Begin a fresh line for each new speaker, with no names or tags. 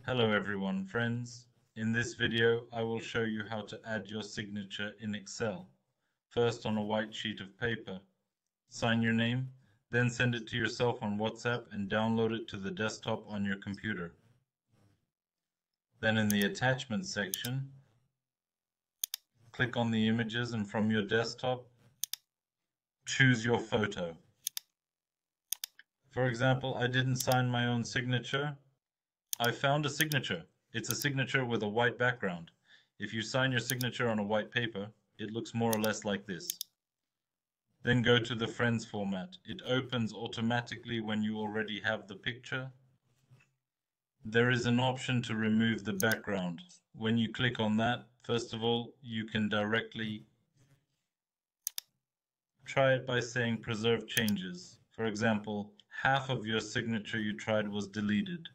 Hello everyone, friends. In this video, I will show you how to add your signature in Excel. First on a white sheet of paper. Sign your name, then send it to yourself on WhatsApp and download it to the desktop on your computer. Then in the attachment section, click on the images and from your desktop, choose your photo. For example, I didn't sign my own signature. I found a signature. It's a signature with a white background. If you sign your signature on a white paper, it looks more or less like this. Then go to the Friends format. It opens automatically when you already have the picture. There is an option to remove the background. When you click on that, first of all, you can directly try it by saying preserve changes. For example, half of your signature you tried was deleted.